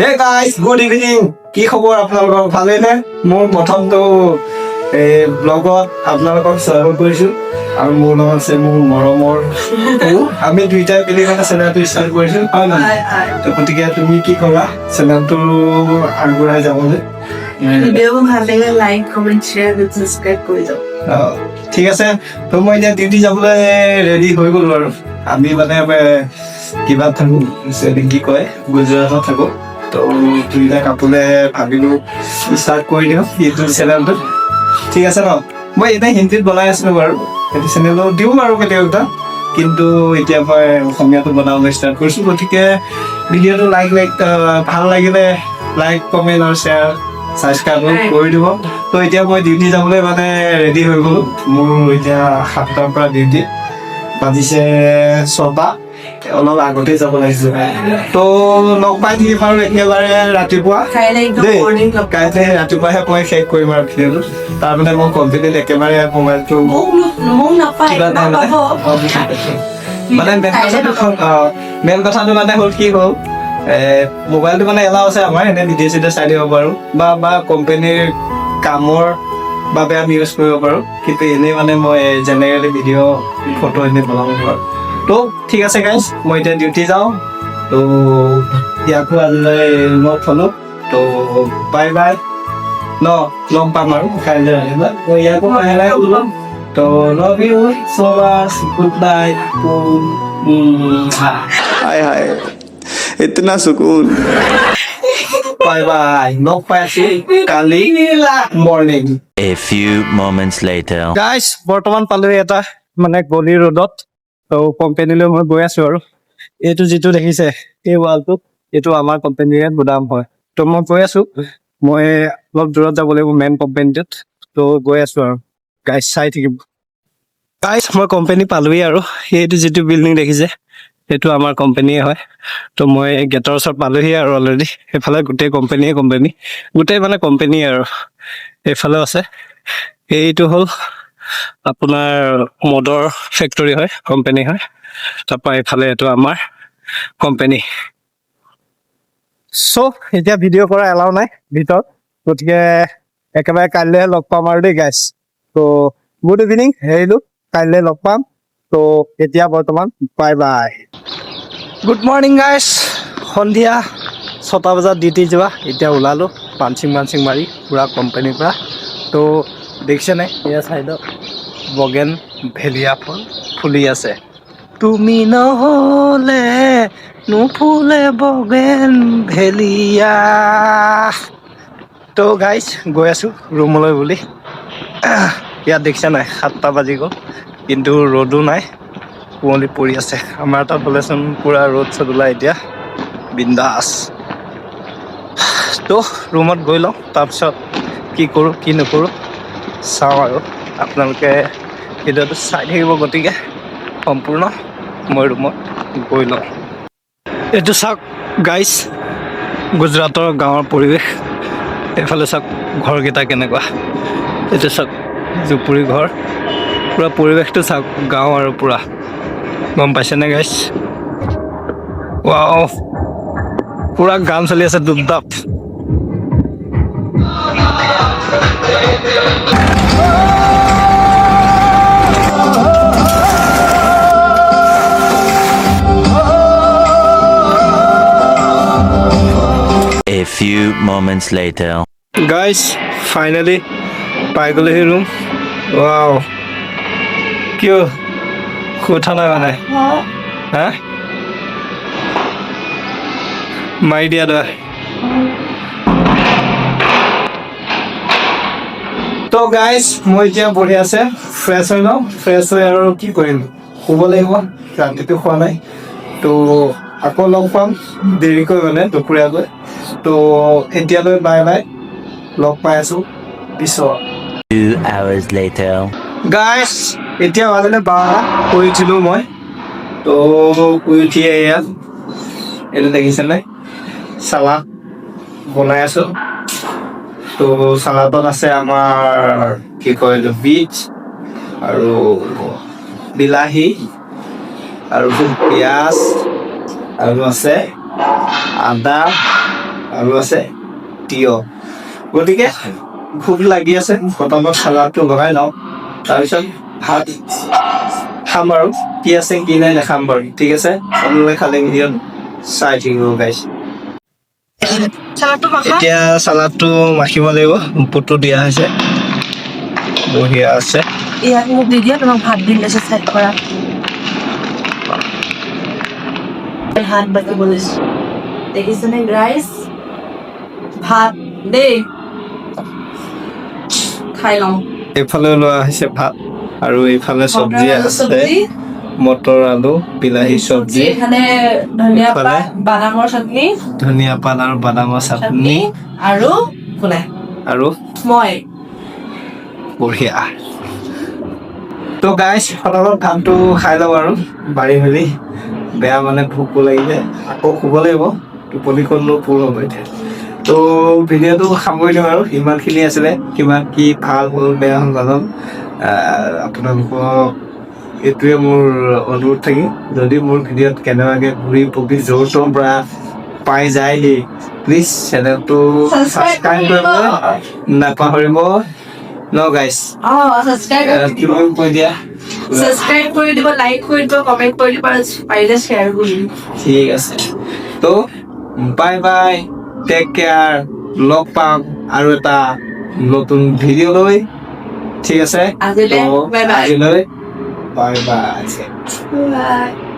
Hey guys, good evening. কি খবৰ আপোনালোকৰ ভালে নে? মোৰ প্ৰথমটো ব্লগত আপোনালোকক স্বাগত কৰিছোঁ আৰু মোৰ নাম আছে মোৰ মৰমৰ আমি দুইটাই মিলি মানে চেনেলটো ষ্টাৰ্ট কৰিছোঁ হয় নহয় তো গতিকে তুমি কি কৰা চেনেলটো আগবঢ়াই যাবলৈ ভিডিঅ' ভাল লাগিলে লাইক কমেণ্ট শ্বেয়াৰ আৰু ছাবস্ক্ৰাইব কৰি দিয়ক ঠিক আছে তো মই এতিয়া ডিউটি যাবলৈ ৰেডি হৈ গ'লো আৰু আমি মানে কিবা থাকোঁ কি কয় গুজৰাটত থাকোঁ তো দুইটা কাপোৰে ভাবিলোঁ ষ্টাৰ্ট কৰি দিওঁ ইউটিউব চেনেলটো ঠিক আছে ন মই এতিয়া হিন্দীত বনাই আছিলোঁ বাৰু সেইটো চেনেলত দিওঁ বাৰু কেতিয়াবা কিন্তু এতিয়া মই অসমীয়াটো বনাবলৈ ষ্টাৰ্ট কৰিছোঁ গতিকে ভিডিঅ'টো লাইক ভাল লাগিলে লাইক কমেণ্ট আৰু শ্বেয়াৰ ছাবস্ক্ৰাইব কৰি দিব তো এতিয়া মই ডিউটি যাবলৈ মানে ৰেডি হৈ গ'লোঁ মোৰ এতিয়া 7টাৰ পৰা ডিউটি বাজিছে 6টা অলপ আগতে যাব লাগিছিল তো লগ পাই থাকিম আৰু একেবাৰে ৰাতিপুৱা কাইলৈ ৰাতিপুৱাহে মই শেষ কৰিম আৰু ভিডিঅ'টো তাৰমানে মই কমপ্লিট একেবাৰে মোবাইলটো মানে মেইন কথাটো মানে হ'ল কি হ'ল মোবাইলটো মানে এলাও আছে আমাৰ এনে ভিডিঅ' চিডিঅ' চাই দিব পাৰোঁ বা কোম্পানীৰ কামৰ বাবে আমি ইউজ কৰিব পাৰোঁ কিন্তু এনেই মানে মই জেনেৰেলি ভিডিঅ' ফটো এনেই বনাব পাৰোঁ তো ঠিক আছে গাইজ মই এতিয়া ডিউটি যাওঁ তো ইয়াকো আজিলৈ লগ থলোঁ তো বাই বাই ন লগ পাম আৰু কাইলৈ আহিবা তো ইয়াকো লাহে ওলাম তো love you so' much good night हाय हाय इतना सुकून বাই বাই লগ পাই আছোঁ কালি morning A few moments later. Guys বৰ্তমান পালোঁ এটা মানে গলি ৰোডত তো কোম্পানীলৈ মই গৈ আছোঁ আৰু এইটো যিটো দেখিছে এই ৱালটো এইটো আমাৰ কোম্পানীৰে গুদাম হয় তো মই গৈ আছোঁ মই অলপ দূৰত যাব লাগিব মেইন কোম্পানীটোত তো গৈ আছোঁ আৰু গাইজ চাই থাকিব গাইজ মই কোম্পানী পালোঁহি আৰু এইটো যিটো বিল্ডিং দেখিছে সেইটো আমাৰ কোম্পানীয়ে হয় তো মই গেটৰ ওচৰত পালোঁহি আৰু অলৰেডি সেইফালে গোটেই কোম্পানী গোটেই মানে কোম্পানী আৰু এইফালেও আছে এইটো হ'ল আপোনাৰ মদৰ ফেক্টৰী হয় কোম্পানী হয় তাৰপৰা এইফালে এইটো আমাৰ কোম্পানী চ' এতিয়া ভিডিঅ' কৰা এলাও নাই ভিতৰত গতিকে একেবাৰে কাইলৈ লগ পাম আৰু দেই গাইজ তো গুড ইভিনিং হেৰিলোঁ কাইলৈ লগ পাম তো এতিয়া বৰ্তমান bye bye good morning guys সন্ধিয়া 6টা বজাত ডিউটি যোৱা এতিয়া ওলালোঁ পাঞ্চিং মাৰি পূৰা কোম্পানীৰ পৰা তো দেখিছেনে এয়া চাইডত বগেন ভেলিয়া ফুল ফুলি আছে তুমি নহ'লে নুফুলে বগেন ভেলিয়া তো গাইজ গৈ আছোঁ ৰুমলৈ বুলি ইয়াত দেখিছে নাই 7টা বাজি গ'ল কিন্তু ৰ'দো নাই কুঁৱলী পৰি আছে আমাৰ তাত হ'লেচোন পূৰা ৰ'দ চ'দ ওলাই এতিয়া বিন্দাছ তো ৰুমত গৈ লওঁ তাৰপিছত কি কৰোঁ কি নকৰোঁ চাওঁ আৰু আপোনালোকে ভিডিঅ'টো চাই থাকিব গতিকে সম্পূৰ্ণ মই ৰুমত গৈ লওঁ এইটো চাওক গাইজ গুজৰাটৰ গাঁৱৰ পৰিৱেশ এইফালে চাওক ঘৰকেইটা কেনেকুৱা এইটো চাওক জুপুৰি ঘৰ পূৰা পৰিৱেশটো চাওক গাঁও আৰু পূৰা গম পাইছেনে গাইজ ৱাও পূৰা গান চলি আছে দুপদাপ A few moments later. Guys finally পাই গ'লোহি ৰুম ৱাও কিয় উঠা নাই মানে হা মাৰি দিয়া দা তো গাইজ মই এতিয়া বহি আছে ফ্ৰেছ হৈ লওঁ ফ্ৰেছ হৈ আৰু কি কৰিম শুব লাগিব ৰাতিটো খোৱা নাই তো আকৌ লগ পাম দেৰিকৈ মানে দুপৰীয়াকৈ তো এতিয়ালৈ বাই বাই লগ পাই আছোঁ পিছত 2 hours later. গাইজ এতিয়া বাজিলে 12টা শুই উঠিলোঁ মই তো শুই উঠি ইয়াত এইটো দেখিছে নাই চালাড বনাই আছোঁ তো চালাডত আছে আমাৰ কি কয় এইটো বিট আৰু বিলাহী আৰু পিঁয়াজ আৰু আছে আদা আৰু আছে তিয়হ গতিকে ভোক লাগি আছে প্ৰথমত চালাডটো লগাই লওঁ তাৰপিছত ভাত খাম আৰু কি আছে কি নাই নাখাম বাৰু ঠিক আছে আপোনালোকে খালে ভিডিঅ'ত চাই থাকিব গাইছ চালাডটো মাখা এতিয়া চালাডটো মাখিব লাগিব বুটটো দিয়া হৈছে বঢ়িয়া আছে ইয়াত মোক দি দিয়া তোমাক ভাত দিলে চাইড কৰা হাত বাকিব লৈছো দেখিছেনে ৰাইচ ভাত দেই খাই লওঁ এইফালে লোৱা হৈছে ভাত আৰু এইফালে চব্জি আছে মটৰ আলু বিলাহী চব্জি এখানে ধনিয়া এইফালে পাত বাদামৰ চাটনি ধনিয়া পাত আৰু বাদামৰ চাটনি আৰু কোনে আৰু মই বঢ়িয়া তো গাইছ ফটাফট ভাতটো খাই লওঁ আৰু বাঢ়ি মেলি বেয়া মানে ভোকো লাগিলে আকৌ শুব লাগিব টোপনি কৰিলেও পূৰ হ'ব এতিয়া তো ভিডিঅ'টো সামৰি দিওঁ আৰু ইমানখিনি আছিলে কিমান কি ভাল হ'ল বেয়া হ'ল নাজানো আপোনালোকক এইটোৱে মোৰ অনুৰোধ থাকিল যদি মোৰ ভিডিঅ'ত কেনেবাকৈ ঘূৰি পকি য'ৰ ত'ৰ পৰা পাই যায়হি প্লিজ চেনেলটো ছাবস্ক্ৰাইব কৰিবলৈ নাপাহৰিব ন গাইছ কিমান কৈ দিয়া সাবস্ক্রাইব করে দিব লাইক করে দিব কমেন্ট করে দিব পাইলে শেয়ার করে দিব ঠিক আছে তো বাই বাই টেক কেয়াৰ লগ পাম আৰু এটা নতুন ভিডিঅ' লৈ ঠিক আছে আজিলৈ তো bye bye. আজিলৈ বাই বাই বাই